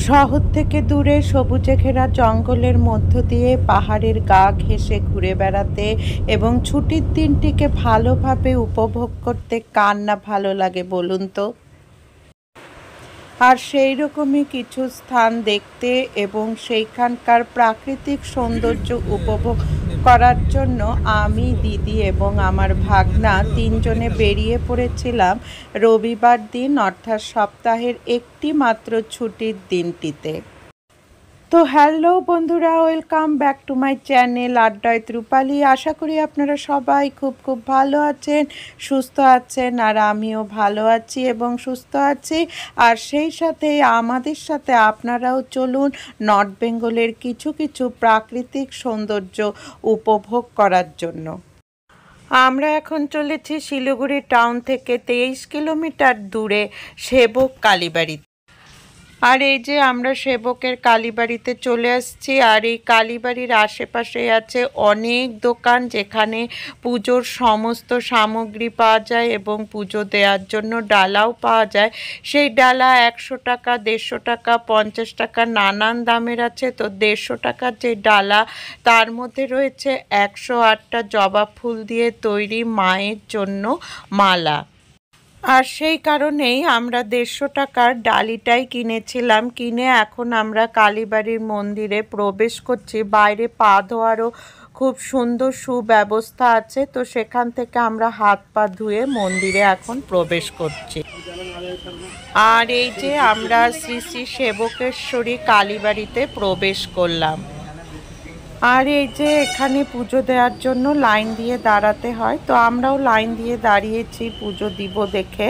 শহর থেকে দূরে সবুজে ঘেরা জঙ্গলের মধ্য দিয়ে পাহাড়ের গা ঘেঁষে ঘুরে বেড়াতে এবং ছুটির দিনটিকে ভালোভাবে উপভোগ করতে কার না ভালো লাগে বলুন তো। আর সেই রকমই কিছু স্থান দেখতে এবং সেইখানকার প্রাকৃতিক সৌন্দর্য উপভোগ করার জন্য আমি, দিদি এবং আমার ভাগনা তিনজনে বেরিয়ে পড়েছিলাম রবিবার দিন, অর্থাৎ সপ্তাহের একটি মাত্র ছুটির দিনটিতে। তো হ্যালো বন্ধুরা, welcome back to my channel আড্ডায় রূপালী। আশা করি আপনারা সবাই খুব খুব ভালো আছেন, সুস্থ আছেন, আর আমিও ভালো আছি এবং সুস্থ আছি। আর সেই সাথে আমাদের সাথে আপনারাও চলুন নর্থ বেঙ্গলের কিছু কিছু প্রাকৃতিক সৌন্দর্য উপভোগ করার জন্য। আমরা এখন চলেছি শিলিগুড়ি টাউন থেকে 23 কিলোমিটার দূরে সেবক কালীবাড়িতে। আর এই যে আমরা সেবকের কালীবাড়িতে চলে আসছি। আর এই কালীবাড়ির আশেপাশে আছে অনেক দোকান, যেখানে পুজোর সমস্ত সামগ্রী পাওয়া যায় এবং পুজো দেওয়ার জন্য ডালাও পাওয়া যায়। সেই ডালা 100 টাকা, 150 টাকা, 50 টাকা, নানান দামের আছে। তো 150 টাকার যে ডালা, তার মধ্যে রয়েছে 108টা জবা ফুল দিয়ে তৈরি মায়ের জন্য মালা। আর সেই কারণেই আমরা 150 টাকার ডালিটাই কিনেছিলাম। কিনে এখন আমরা কালীবাড়ির মন্দিরে প্রবেশ করছি। বাইরে পা ধোয়ারও খুব সুন্দর সুব্যবস্থা আছে, তো সেখান থেকে আমরা হাত পা ধুয়ে মন্দিরে এখন প্রবেশ করছি। আর এই যে আমরা শ্রী শ্রী সেবকেশ্বরী কালীবাড়িতে প্রবেশ করলাম। আর এই যে এখানে পুজো দেওয়ার জন্য লাইন দিয়ে দাঁড়াতে হয়, তো আমরাও লাইন দিয়ে দাঁড়িয়েছি পুজো দিব দেখে।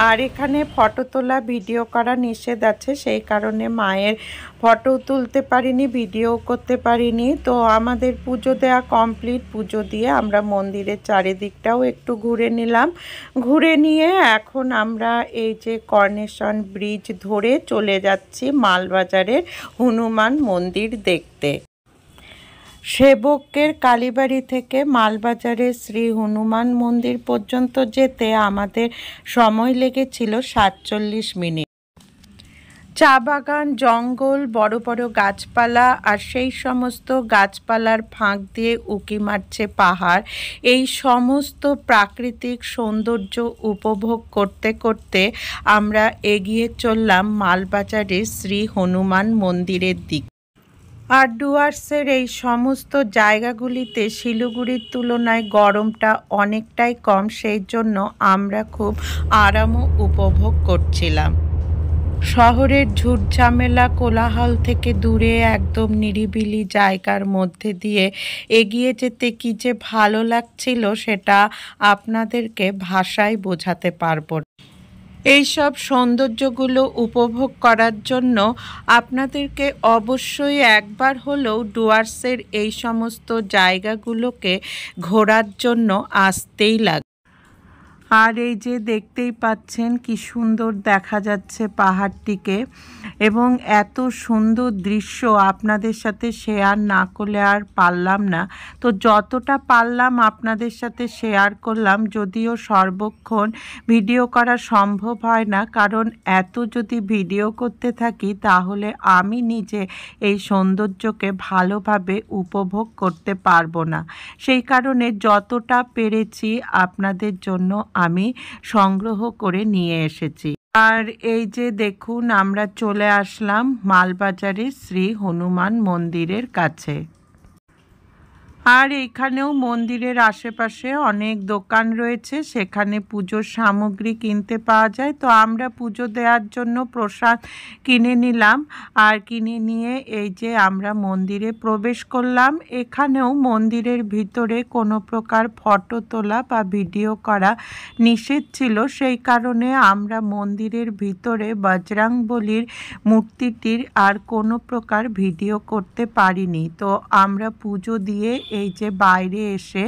আর এখানে ফটো তোলা ভিডিও করা নিষেধ আছে, সেই কারণে মায়ের ফটো তুলতে পারিনি, ভিডিও করতে পারিনি। তো আমাদের পুজো দেওয়া কমপ্লিট। পুজো দিয়ে আমরা মন্দিরের চারিদিকটাও একটু ঘুরে নিলাম। ঘুরে নিয়ে এখন আমরা এই যে কর্নেশন ব্রিজ ধরে চলে যাচ্ছি মালবাজারের হনুমান মন্দির দেখতে। সেবকের কালীবাড়ি থেকে মালবাজারের শ্রী হনুমান মন্দির পর্যন্ত যেতে আমাদের সময় লেগেছিল 47 মিনিট। চা বাগান, জঙ্গল, বড় বড় গাছপালা, আর সেই সমস্ত গাছপালার ফাঁক দিয়ে উঁকি মারছে পাহাড়। এই সমস্ত প্রাকৃতিক সৌন্দর্য উপভোগ করতে করতে আমরা এগিয়ে চললাম মালবাজারের শ্রী হনুমান মন্দিরের দিকে। আর ডুয়ার্সের এই সমস্ত জায়গাগুলিতে শিলিগুড়ির তুলনায় গরমটা অনেকটাই কম, সেই জন্য আমরা খুব আরামও উপভোগ করছিলাম। শহরের ঝুটঝামেলা কোলাহল থেকে দূরে একদম নিরিবিলি জায়গার মধ্যে দিয়ে এগিয়ে যেতে কি যে ভালো লাগছিল, সেটা আপনাদেরকে ভাষায় বোঝাতে পারবো না। এইসব সৌন্দর্যগুলো উপভোগ করার জন্য আপনাদেরকে অবশ্যই একবার হলেও ডুয়ার্সের এই সমস্ত জায়গাগুলোকে ঘোরার জন্য আসতেই লাগে। আর এই যে দেখতেই পাচ্ছেন কি সুন্দর দেখা যাচ্ছে পাহাড়টিকে, এবং এত সুন্দর দৃশ্য আপনাদের সাথে শেয়ার না করলে আর পারলাম না। তো যতটা পারলাম আপনাদের সাথে শেয়ার করলাম, যদিও সর্বক্ষণ ভিডিও করা সম্ভব হয় না, কারণ এত যদি ভিডিও করতে থাকি তাহলে আমি নিজে এই সৌন্দর্যকে ভালোভাবে উপভোগ করতে পারবো না। সেই কারণে যতটা পেরেছি আপনাদের জন্য আমি সংগ্রহ করে নিয়ে এসেছি। আর এই যে দেখুন, আমরা চলে আসলাম মালবাজারের শ্রী হনুমান মন্দিরের কাছে। আর এইখানেও মন্দিরের আশেপাশে অনেক দোকান রয়েছে, সেখানে পুজোর সামগ্রী কিনতে পাওয়া যায়। তো আমরা পুজো দেওয়ার জন্য প্রসাদ কিনে নিলাম। আর কিনে নিয়ে এই যে আমরা মন্দিরে প্রবেশ করলাম। এখানেও মন্দিরের ভিতরে কোনো প্রকার ফটো তোলা বা ভিডিও করা নিষেধ ছিল, সেই কারণে আমরা মন্দিরের ভিতরে বজরংবলীর মূর্তিটির আর কোনো প্রকার ভিডিও করতে পারিনি। তো আমরা পুজো দিয়ে এই যে বাইরে এসে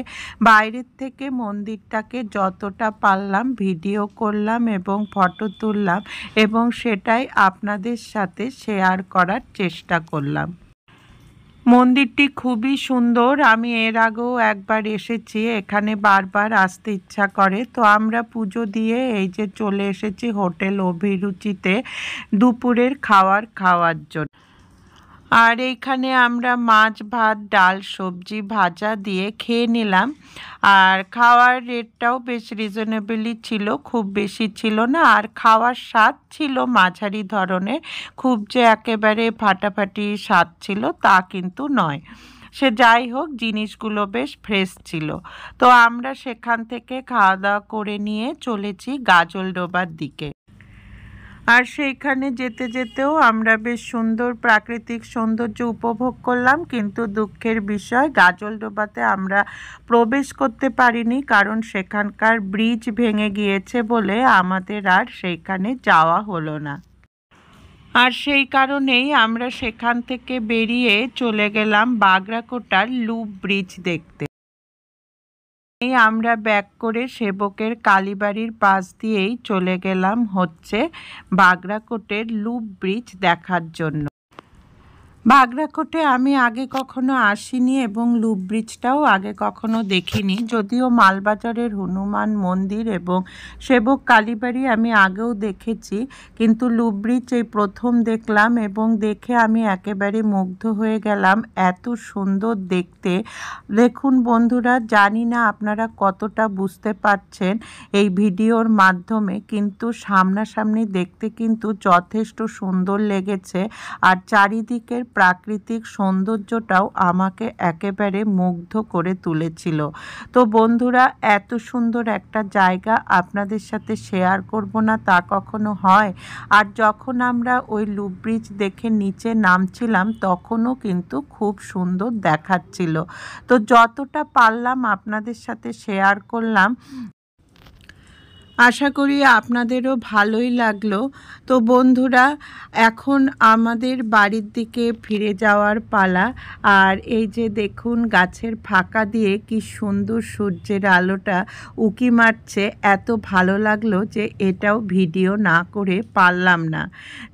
বাইরের থেকে মন্দিরটাকে যতটা পারলাম ভিডিও করলাম এবং ফটো তুললাম, এবং সেটাই আপনাদের সাথে শেয়ার করার চেষ্টা করলাম। মন্দিরটি খুবই সুন্দর। আমি এর আগেও একবার এসেছি, এখানে বারবার আসতে ইচ্ছা করে। তো আমরা পুজো দিয়ে এই যে চলে এসেছি হোটেল অভিরুচিতে দুপুরের খাওয়ার জন্য। আর এইখানে আমরা মাছ ভাত ডাল সবজি ভাজা দিয়ে খেয়ে নিলাম। আর খাওয়ার রেটটাও বেশ রিজনেবলই ছিল, খুব বেশি ছিল না। আর খাওয়ার স্বাদ ছিল মাঝারি ধরনের, খুব যে একেবারে ফাটাফাটি স্বাদ ছিল তা কিন্তু নয়। সে যাই হোক, জিনিসগুলো বেশ ফ্রেশ ছিল। তো আমরা সেখান থেকে খাওয়া দাওয়া করে নিয়ে চলেছি গাজলডোবার দিকে। আর সেইখানে যেতে যেতেও আমরা বেশ সুন্দর প্রাকৃতিক সৌন্দর্য উপভোগ করলাম, কিন্তু দুঃখের বিষয় গাজলডোবাতে আমরা প্রবেশ করতে পারিনি, কারণ সেখানকার ব্রিজ ভেঙে গিয়েছে বলে আমাদের আর সেইখানে যাওয়া হলো না। আর সেই কারণেই আমরা সেখান থেকে বেরিয়ে চলে গেলাম বাগরাকোটার লুপ ব্রিজ দেখতে। আমরা ব্যাক করে সেবকের কালীবাড়ির পাশ দিয়েই চলে গেলাম হচ্ছে বাগরাকোটের লুপ ব্রিজ দেখার জন্য। বাগরাকোটে আমি আগে কখনো আসিনি এবং লুপ ব্রিজটাও আগে কখনো দেখিনি। যদিও মালবাজারের হনুমান মন্দির এবং সেবক কালীবাড়ি আমি আগেও দেখেছি, কিন্তু লুপ ব্রিজ এই প্রথম দেখলাম এবং দেখে আমি একেবারে মুগ্ধ হয়ে গেলাম। এত সুন্দর দেখতে। দেখুন বন্ধুরা, জানি না আপনারা কতটা বুঝতে পারছেন এই ভিডিওর মাধ্যমে, কিন্তু সামনাসামনি দেখতে কিন্তু যথেষ্ট সুন্দর লেগেছে। আর চারিদিকের প্রাকৃতিক সৌন্দর্যটাও আমাকে একেবারে মুগ্ধ করে তুলেছিল। তো বন্ধুরা, এত সুন্দর একটা জায়গা আপনাদের সাথে শেয়ার করব না তা কখনো হয়? আর যখন আমরা ওই লুপ ব্রিজ দেখে নিচে নামছিলাম তখনও কিন্তু খুব সুন্দর দেখাচ্ছিল। তো যতটা পারলাম আপনাদের সাথে শেয়ার করলাম। আশা করি আপনাদেরও ভালোই লাগলো। তো বন্ধুরা, এখন আমাদের বাড়ির দিকে ফিরে যাওয়ার পালা। আর এই যে দেখুন গাছের ফাঁকা দিয়ে কি সুন্দর সূর্যের আলোটা উঁকি মারছে, এত ভালো লাগলো যে এটাও ভিডিও না করে পারলাম না।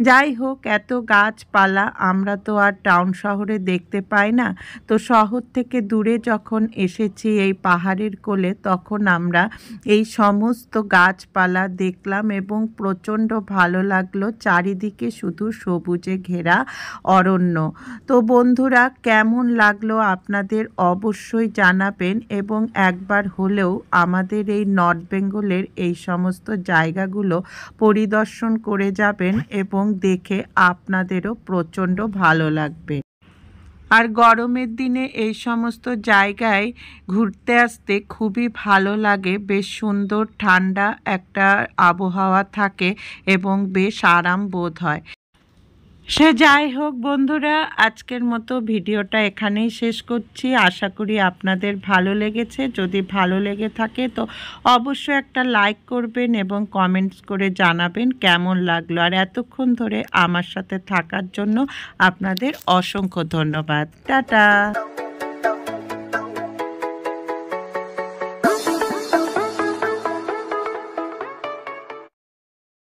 যাই হোক, এত গাছপালা আমরা তো আর টাউন শহরে দেখতে পাই না। তো শহর থেকে দূরে যখন এসেছি এই পাহাড়ের কোলে, তখন আমরা এই সমস্ত গাছপালা দেখলাম এবং প্রচণ্ড ভালো লাগলো। চারিদিকে শুধু সবুজে ঘেরা অরণ্য। তো বন্ধুরা, কেমন লাগলো আপনাদের অবশ্যই জানাবেন এবং একবার হলেও আমাদের এই নর্থ বেঙ্গলের এই সমস্ত জায়গাগুলো পরিদর্শন করে যাবেন এবং দেখে আপনাদেরও প্রচণ্ড ভালো লাগবে। আর গরমের দিনে এই সমস্ত জায়গায় ঘুরতে আসতে খুবই ভালো লাগে। বেশ সুন্দর ঠান্ডা একটা আবহাওয়া থাকে এবং বেশ আরাম বোধ হয়। সে যাই হোক বন্ধুরা, আজকের মতো ভিডিওটা এখানেই শেষ করছি। আশা করি আপনাদের ভালো লেগেছে। যদি ভালো লেগে থাকে তো অবশ্যই একটা লাইক করবেন এবং কমেন্টস করে জানাবেন কেমন লাগলো। আর এতক্ষণ ধরে আমার সাথে থাকার জন্য আপনাদের অসংখ্য ধন্যবাদ। টাটা।